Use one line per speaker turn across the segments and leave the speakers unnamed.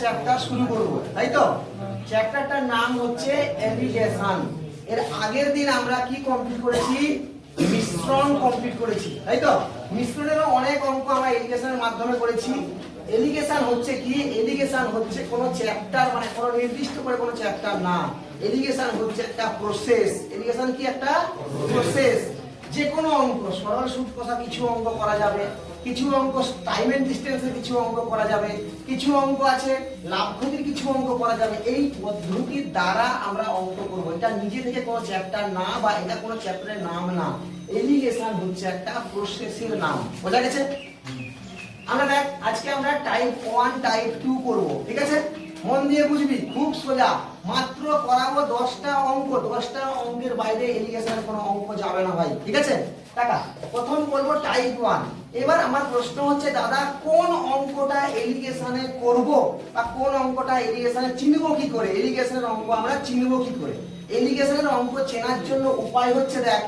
Chapter শুরু করব, তাই তো? চ্যাপ্টারটার নাম হচ্ছে এলিগেশন। এর আগের দিন আমরা কি কমপ্লিট করেছি? মিশ্রণ কমপ্লিট করেছি, তাই তো? মিশ্রণেরও অনেক অঙ্ক আমরা এলিগেশনের মাধ্যমে করেছি। এলিগেশন হচ্ছে কি? এলিগেশন হচ্ছে কোনো চ্যাপ্টার, মানে কোনো নির্দিষ্ট করে কোনো চ্যাপ্টার না। এলিগেশন হচ্ছে একটা প্রসেস। এলিগেশন কি? একটা প্রসেস। যে কোনো অঙ্ক, সরল সুদ কষা কিছু অঙ্ক করা যাবে, কিছু অঙ্ক টাইম এন্ড ডিসটেন্সের কিছু অঙ্ক করা যাবে, কিছু অঙ্ক আছে লাভ ক্ষতির কিছু অঙ্ক করা যাবে। এই পদ্ধতির দ্বারা আমরা অঙ্ক করব। এটা নিজে থেকে কোনো চ্যাপ্টার না, বা এটা কোনো চ্যাপ্টারের নাম না। এলিগেশন হচ্ছে একটা প্রসেসের নাম। বোঝা গেছে? আমরা দেখ, আজকে আমরা টাইপ 1 টাইপ 2 করব, ঠিক আছে? মন দিয়ে বুঝবি, খুব সোজা। মাত্র করাবো 10টা অঙ্ক। 10টা অঙ্কের বাইরে এলিগেশনের কোনো অঙ্ক যাবে না ভাই, ঠিক আছে? টাকা প্রথম করব টাইপ 1। এবার আমার প্রশ্ন হচ্ছে, দাদা কোন অঙ্কটা এলিগেশনে করব, বা কোন অঙ্কটা এলিগেশনে চিনব কি করে? এলিগেশনের অঙ্ক আমরা চিনব কি করে? এলিগেশনের অঙ্ক চেনার জন্য উপায় হচ্ছে, দেখ,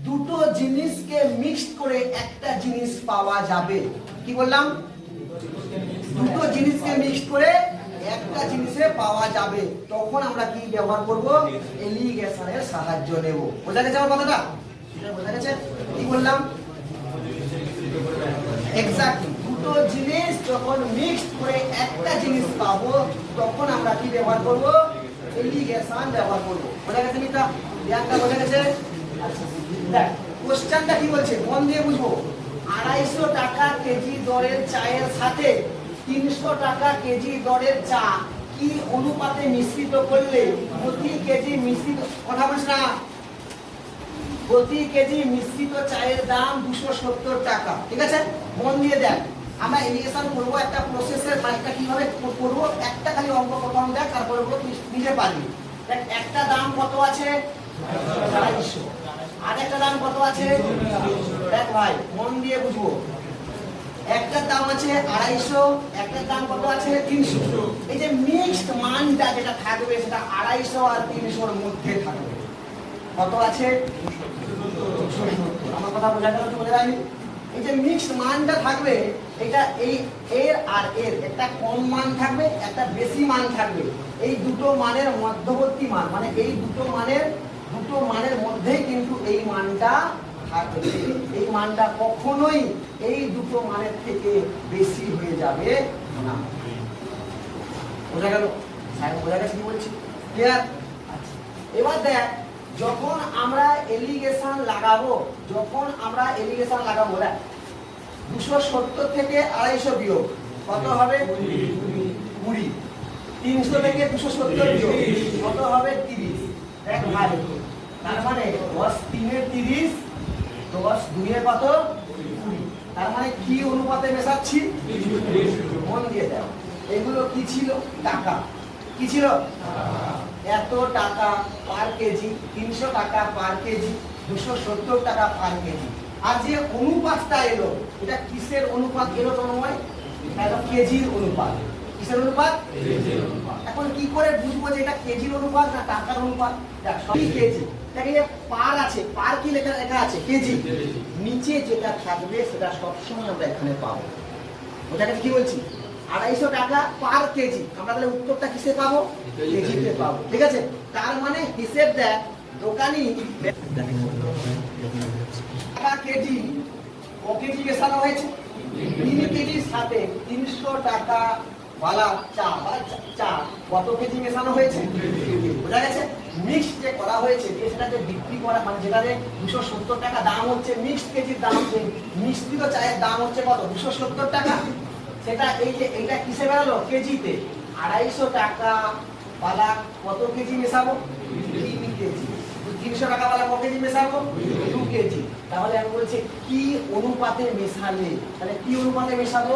দুটো জিনিসকে মিক্সড করে একটা জিনিস পাওয়া যাবে। কি বললাম? দুটো জিনিসকে মিক্সড করে একটা জিনিসে পাওয়া যাবে। তখন আমরা কি ব্যবহার করব? এলিগেশনের সাহায্য নেব। বোঝা গেছে আমার কথাটা? বোঝা গেছে? কি বললাম? এক্স্যাক্টলি, দুটো জিনিস যখন মিক্সড করে একটা জিনিস পাবো, তখন আমরা কি ব্যবহার করব? এলিগেশন ব্যবহার করব। বোঝা গেছে মিতা? ধ্যানটা বোঝা গেছে? আচ্ছা দেখ, কোশ্চেনটা কি বলছে মন দিয়ে বুঝবো। 250 টাকা কেজি দরের চায়ের সাথে 300 টাকা কেজি দরের চা কি অনুপাতে মিশ্রিত করলে প্রতি কেজি মিশ্রিত, কথা বলছ না, প্রতি কেজি মিশ্রিত চায়ের দাম 270 টাকা। ঠিক আছে? মন দিয়ে দেখ, আমরা এলিগেশন করব একটা প্রসেসের, একটা কিভাবে করব, একটা খালি অঙ্ক প্রথম দেখ, তারপরে নিজে পারবি। দেখ, একটা দাম কত আছে? 250। আর একটা দাম কত আছে? দেখ ভাই, মন দিয়ে বুঝবো। একটার দাম আছে 250, একটার দাম কত আছে? 300। এই যে মিক্সড মানটা যেটা থাকবে, সেটা 250 আর 300 এর মধ্যে থাকবে। কত আছে? 270। আমার কথা বোঝা গেল তো? বোঝা যায়নি? এই যে মিক্সড মানটা থাকবে, এটা এই এর আর এর একটা কম মান থাকবে, একটা বেশি মান থাকবে। এই দুটো মানের মধ্যবর্তী মান, মানে এই দুটো মানের মধ্যেই কিন্তু এই মানটা থাকবে। এই মানটা কখনোই এই দুটো মানের থেকে বেশি হয়ে যাবে না। বোঝা গেল? স্যার বোঝা গেছে কি বলছি? ক্লিয়ার? আচ্ছা, এবার দেখ, যখন আমরা এলিগেশন লাগাবো, দেখ 270 থেকে 250 বিয়োগ কত হবে? 20। 300 থেকে 270 বিয়োগ কত হবে? 30। দেখ ভাই, তার মানে 10 3 এর 30, 10 2 এর কত? 20। তার মানে কি অনুপাতে মেশাচ্ছি? মন দিয়ে দাও, এগুলো কি ছিল? টাকা। কি ছিল? এত টাকা পার কেজি, 300 টাকা পার কেজি, 270 টাকা পার কেজি। আর যে অনুপাতটা এলো, এটা কিসের অনুপাত এলো তন্ময়? এটা কেজির অনুপাত। কিসের অনুপাত? কেজির অনুপাত। এখন কি করে বুঝবো যে এটা কেজির অনুপাত না টাকার অনুপাত? দেখ, সবই কেজি। দেখে যে পার আছে, পার কি লেখা আছে? কেজি। নিচে যেটা থাকবে সেটা সবসময় আমরা এখানে পাবো। ওটাকে কি বলছি? 250 টাকা পার কেজি। আমরা তাহলে উত্তরটা কিসে পাবো? কেজিতে পাবো। ঠিক আছে? তার মানে হিসেব দেখ, দোকানি টাকা কেজি ও কেজি মেশানো হয়েছে। 3 কেজির সাথে 300 টাকা বালা চা কত কেজি মেশানো হয়েছে? বোঝা গেছে? মিক্সড যে করা হয়েছে, সেটাকে বিক্রি করা, মানে যেটাতে 270 টাকা দাম হচ্ছে, মিক্সড কেজির দাম হচ্ছে, মিশ্রিত চায়ের দাম হচ্ছে কত? 270 টাকা। সেটা এই যে এইটা কিসে বেরোলো? কেজিতে। 250 টাকা বালা কত কেজি মেশাবো? 3 কেজি। 300 টাকা বালা কত কেজি মেশাবো? 2 কেজি। তাহলে আমি বলছি কি অনুপাতে মেশালে, তাহলে কি অনুপাতে মেশাবো?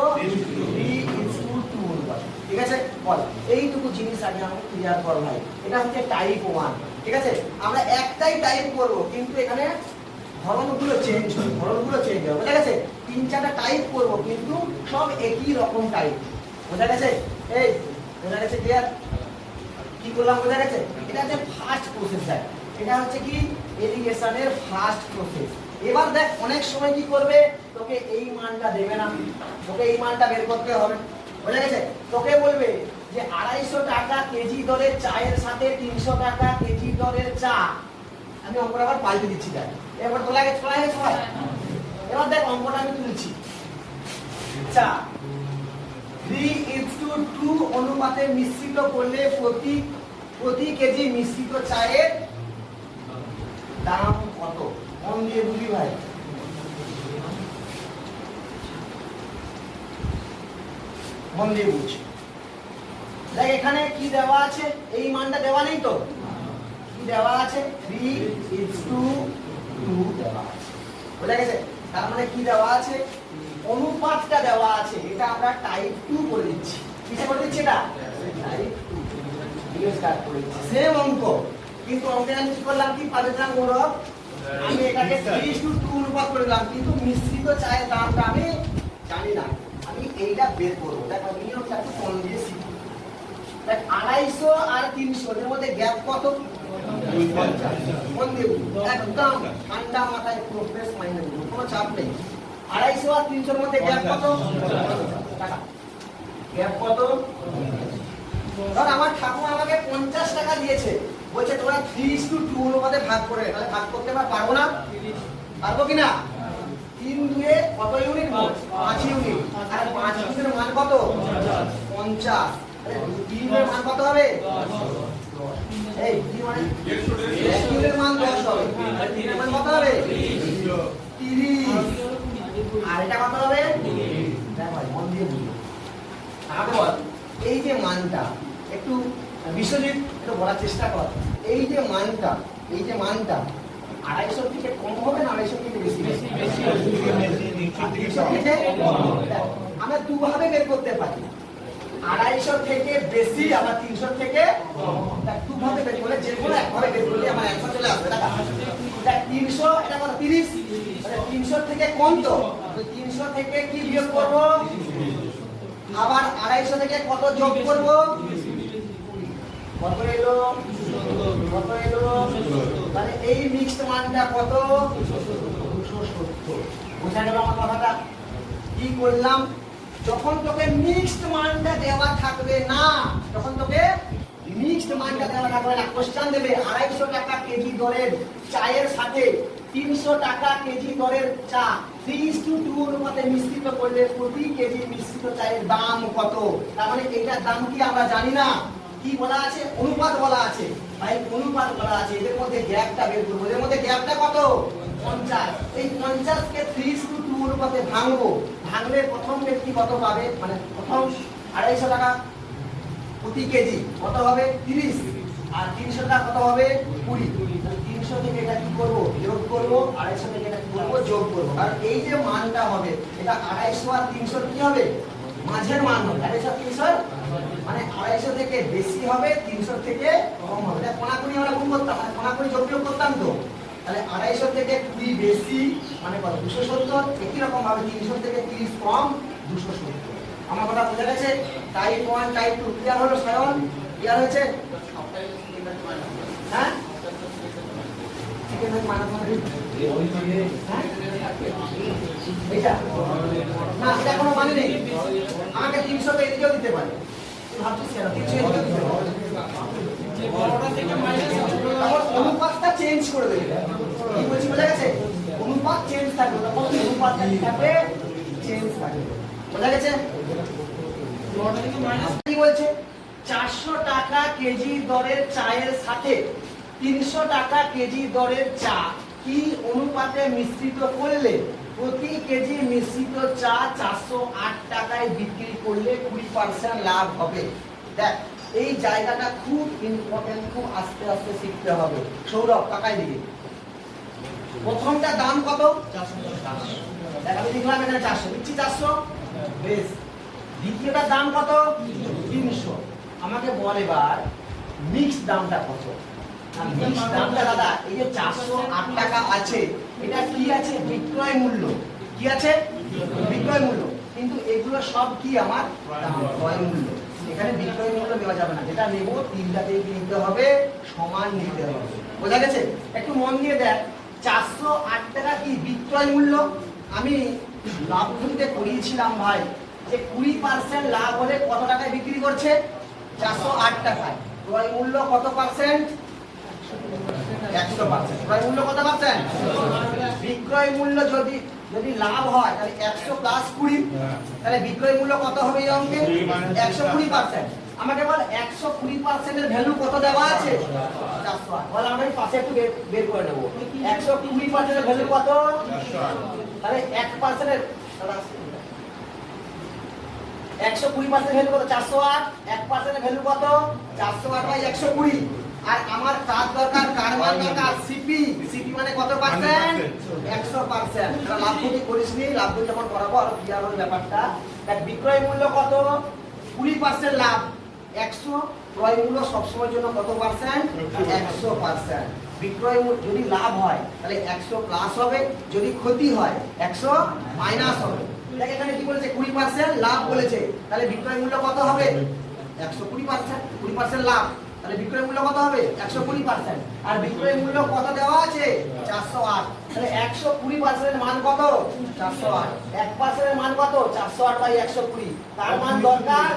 3:2 অনুপাত। ঠিক আছে? বল, এইটুকু জিনিস আগে আমাকে ক্লিয়ার কর ভাই। এটা হচ্ছে টাইপ 1। ঠিক আছে? আমরা একটাই টাইপ করব, কিন্তু এখানে ধরনগুলো চেঞ্জ হবে। বোঝা গেছে? 3-4টা টাইপ করব, কিন্তু সব একই রকম টাইপ। বোঝা গেছে? এই বোঝা গেছে? ক্লিয়ার? কি করলাম? বোঝা গেছে? এটা হচ্ছে ফার্স্ট প্রসেস। এটা হচ্ছে কি? এলিগেশনের ফার্স্ট প্রসেস। এবার দেখ, অনেক সময় কি করবে, তোকে এই মানটা দেবে না, তোকে এই মানটা বের করতে হবে। বোঝা গেছে? তোকে বলবে যে 250 টাকা কেজি দরের চায়ের সাথে 300 টাকা কেজি দরের চা। আমি অঙ্কটা আবার পাল্টে দিচ্ছি, দেখ এবার তোলা গেছে সবাই। এবার দেখ অঙ্কটা আমি তুলছি। চা 3:2 অনুপাতে মিশ্রিত করলে প্রতি কেজি মিশ্রিত চায়ের দাম কত? মন দিয়ে বুঝি ভাই। মন দিয়ে বুঝ। দেখ এখানে কি দেওয়া আছে, এই মানটা দেওয়া নেই তো, কি দেওয়া আছে 3:2 দেওয়া আছে। বুঝা গেছে? তার মানে কি দেওয়া আছে, অনুপাতটা দেওয়া আছে, এটা আমরা টাইপ 2 করে দিচ্ছি। কিসে করে দিচ্ছি এটা? টাইপ 2 দিয়ে স্টার্ট করে দিচ্ছি। সেম অঙ্ক, কিন্তু অঙ্কে আমি কি করলাম, কি পাল্টালাম গৌরব, আমি এটাকে 3:2 অনুপাত করে দিলাম, কিন্তু মিশ্রিত চায়ের দামটা আমি জানি না, আমি এইটা বের করব। দেখো নিয়মটা একটু কোন দিয়ে শিখি। দেখ 250 আর 300 এর মধ্যে গ্যাপ কত? 250। কোন দিয়ে একদম ঠান্ডা মাথায় পুরো ফ্রেশ মাইন্ডে কোনো চাপ নেই। 250 আর 300 এর মধ্যে গ্যাপ কত? টাকা। গ্যাপ কত? ধর আমার ঠাকুমা আমাকে 50 টাকা দিয়েছে, বলছে তোমরা 3:2 অনুপাতে ভাগ করে, তাহলে ভাগ করতে পারবো না? পারবো কিনা? 3 দুয়ে কত ইউনিট? 5 ইউনিট। আর 5 ইউনিটের মান কত? 50। তাহলে 3 এর মান কত হবে? 10। এই কি মানে 1 ইউনিটের মান 10 হবে, আর 3 এর মান কত হবে? 30। আর এটা কত হবে? দেখ ভাই মন দিয়ে বুঝো। আমাকে বল, এই যে মানটা একটু বিশ্বজিৎ একটু বলার চেষ্টা কর, এই যে মানটা 250 থেকে কম হবে না 250 থেকে বেশি? আমরা দুভাবে বের করতে পারি, 250 থেকে বেশি আবার 300 থেকে দুভাবে বের করলে যে কোনো একভাবে বের করলে আমার অ্যান্সার চলে আসবে। দেখ 300 এটা কত? 30। তাহলে 300 থেকে কম, তো 300 থেকে কি বিয়োগ করব, আবার 250 থেকে কত যোগ করব? কত এলো? কত এলো? তাহলে এই মিক্সড মানটা কত? 270। বুঝা গেল আমার কথাটা? কি করলাম, যখন তোকে মিক্সড মানটা দেওয়া থাকবে না, যখন তোকে মিক্সড মানটা দেওয়া থাকবে না, কোশ্চেন দেবে 250 টাকা কেজি দরের চায়ের সাথে 300 টাকা কেজি দরের চা 3:2 অনুপাতে মিশ্রিত করলে প্রতি কেজি মিশ্রিত চায়ের দাম কত? তার মানে এটার দাম কি আমরা জানি না, কি বলা আছে? অনুপাত বলা আছে। ভাই অনুপাত বলা আছে, এদের মধ্যে গ্যাপটা বের করব। এর মধ্যে গ্যাপটা কত? 50। এই 50 কে 3:2 অনুপাতে ভাঙবো, ভাঙলে প্রথম ব্যক্তি কত পাবে, মানে প্রথম 250 টাকা প্রতি কেজি কত হবে? 30। আর 300 টাকা কত হবে? 20। 300 থেকে এটা কি করব? যোগ করব, 250 থেকে এটা কি করব? যোগ করব। আর এই যে মানটা হবে, এটা 250 আর 300 কি হবে? মাঝের মান হবে। 250 300 মানে 250 থেকে বেশি হবে, 300 থেকে কম হবে। এটা কোনাকুনি আমরা গুণ করতাম, মানে কোনাকুনি যোগ বিয়োগ করতাম তো। তাহলে 250 থেকে 20 বেশি মানে কত? 270। একই রকম ভাবে 300 থেকে 30 কম 270। আমার কথা বোঝা গেছে? টাইপ 1 টাইপ 2 ক্লিয়ার হলো? সায়ন ক্লিয়ার হয়েছে? হ্যাঁ চিকেন মানা মানে হ্যাঁ এটা না, এটা কোনো মানে নেই। আমাকে 300 কে এদিকেও দিতে পারে, তুই ভাবছিস কেন 300 এদিকেও দিতে পারে? অনুপাতটা চেঞ্জ করে দেবে। কি বলছি বোঝা গেছে? অনুপাত চেঞ্জ থাকবে, তখন অনুপাতটা কি থাকবে? চেঞ্জ থাকবে। বোঝা গেছে? কি বলছে? 400 টাকা কেজি দরের চায়ের সাথে 300 টাকা কেজি দরের চা কি অনুপাতে মিশ্রিত করলে প্রতি কেজি মিশ্রিত চা 408 টাকায় বিক্রি করলে 20% লাভ হবে? দেখ এই জায়গাটা খুব ইম্পর্টেন্ট, খুব আস্তে আস্তে শিখতে হবে। সৌরভ টাকায় দিকে প্রথমটা দাম কত? 400। দেখ আমি লিখলাম এখানে 400, দিচ্ছি 400। বেশ। দ্বিতীয়টার দাম কত? 300। আমাকে বল এবার মিক্স দামটা কত? মিক্স দামটা দাদা এই যে 408 টাকা আছে, এটা কি আছে? বিক্রয় মূল্য। কি আছে? বিক্রয় মূল্য। কিন্তু এগুলো সব কি আমার ক্রয় মূল্য। এখানে বিক্রয় মূল্য দেওয়া যাবে না, যেটা নেব তিনটাতেই নিতে হবে, সমান নিতে হবে। বোঝা গেছে? একটু মন দিয়ে দেখ, 408 টাকা কি বিক্রয় মূল্য। আমি লাভজনীতে করিয়েছিলাম ভাই, যে 20% লাভ হলে কত টাকায় বিক্রি করছে? 408 টাকায়। ক্রয় মূল্য কত পার্সেন্ট? 100%। ক্রয় মূল্য কত পার্সেন্ট? বিক্রয় মূল্য যদি লাভ হয় তাহলে 100 প্লাস 20, তাহলে বিক্রয় মূল্য কত হবে এই অঙ্কে? 120%। আমাকে বল 120% এর ভ্যালু কত দেওয়া আছে? 408। বল আমরা এই পাশে একটু বের করে নেব। 120% এর ভ্যালু কত? 408। তাহলে 1% এর 120% ভ্যালু কত? 408। 1% এর ভ্যালু কত? 408 বাই 120। আর আমার কার দরকার? কার মান দরকার? সিপি। সিপি মানে কত পার্সেন্ট? 100%। তাহলে লাভ ক্ষতি করিসনি, লাভ ক্ষতি যখন করাবো আরো ক্লিয়ার হবে ব্যাপারটা। দেখ বিক্রয় মূল্য কত? 20% লাভ 100, ক্রয় মূল্য সবসময়ের জন্য কত পার্সেন্ট? 100%। বিক্রয় মূল্য যদি লাভ হয় তাহলে 100 প্লাস হবে, যদি ক্ষতি হয় 100 মাইনাস হবে। দেখ এখানে কি বলেছে? 20% লাভ বলেছে, তাহলে বিক্রয় মূল্য কত হবে? 120%। 20% লাভ, তাহলে বিক্রয় মূল্য কত হবে? 120%। আর বিক্রয় মূল্য কত দেওয়া আছে? 408। তাহলে 120% এর মান কত? 408। 1% এর মান কত? 408 বাই 120। তার মান দরকার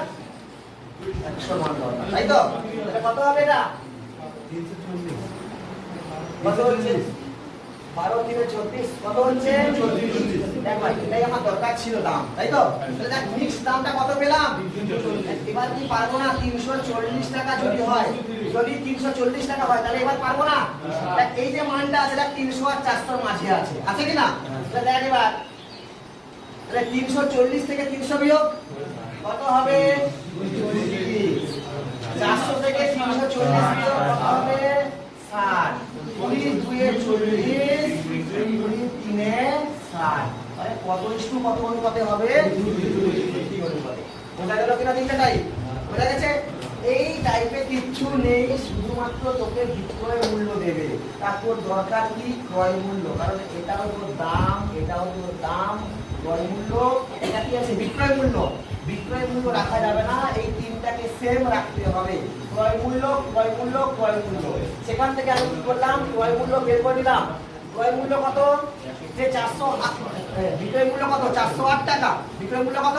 100 মান দরকার, তাই তো? তাহলে কত হবে এটা? 340। কত হচ্ছে? 12 3 34 কত হচ্ছে? 34। দেখ ভাই এটাই আমার দরকার ছিল দাম, তাই তো? তাহলে দেখ মিক্স দামটা কত পেলাম? এবার কি পারবো না? 340 টাকা যদি হয়, যদি 340 টাকা হয় তাহলে এবার পারবো না? দেখ এই যে মানটা আছে দেখ 300 আর 400 এর মাঝে আছে, আছে কি না? তাহলে দেখ এবার তাহলে 340 থেকে 300 বিয়োগ কত হবে? 400 থেকে 340 বিয়োগ কত হবে? 60। 20 2 এ 40, 20 3 এ 60। তাহলে কত ইনটু কত অনুপাতে হবে? 2 অনুপাতে। বোঝা গেল কিনা তিনটা টাইপ? বোঝা গেছে? এই টাইপে কিচ্ছু নেই, শুধুমাত্র তোকে বিক্রয় মূল্য দেবে। তারপর দরকার কি? ক্রয় মূল্য। কারণ এটাও তোর দাম, এটাও তোর দাম, ক্রয় মূল্য, এটা কি আছে? বিক্রয় মূল্য। বিক্রয় মূল্য রাখা যাবে না, এই তিনটাকে সেম রাখতে হবে। ক্রয় মূল্য, ক্রয় মূল্য, ক্রয় মূল্য। সেখান থেকে আমি কি করলাম? ক্রয় মূল্য বের করে নিলাম। ক্রয় মূল্য কত? যে 408, বিক্রয় মূল্য কত? 408 টাকা। বিক্রয় মূল্য কত?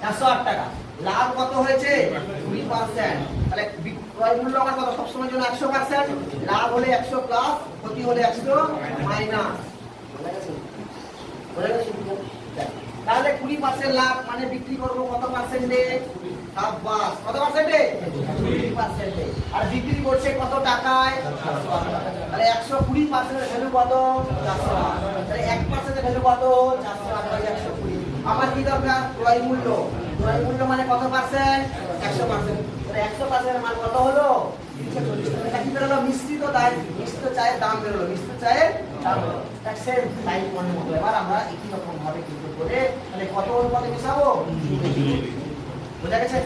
408 টাকা। লাভ কত হয়েছে? 20%। তাহলে বিক্রয় মূল্য আমার কত? সবসময় জন্য 100%। লাভ হলে 100 প্লাস, ক্ষতি হলে 100 মাইনাস। বুঝা গেছে? তাহলে 20% লাভ মানে বিক্রি করব কত পার্সেন্টে? 22। কত পার্সেন্টে? 20%। আর বিক্রি করছে কত টাকায়? 408 টাকা। তাহলে 120% এর ভ্যালু কত? 408। তাহলে 1% এর ভ্যালু কত? 408 বাই 120। আমার কি দরকার? ক্রয় মূল্য। ক্রয় মূল্য মানে কত পার্সেন্ট? 100%। তাহলে 100% এর মান কত হলো? 340 টাকা। এটা কি বেরোলো? মিশ্রিত দায়, মিশ্রিত চায়ের দাম বেরোলো, মিশ্রিত চায়ের দাম বেরোলো। এক সেম টাইপ মনের মতো। এবার আমরা একই রকম ভাবে কিন্তু করে তাহলে কত অনুপাতে মিশাবো? বোঝা গেছে?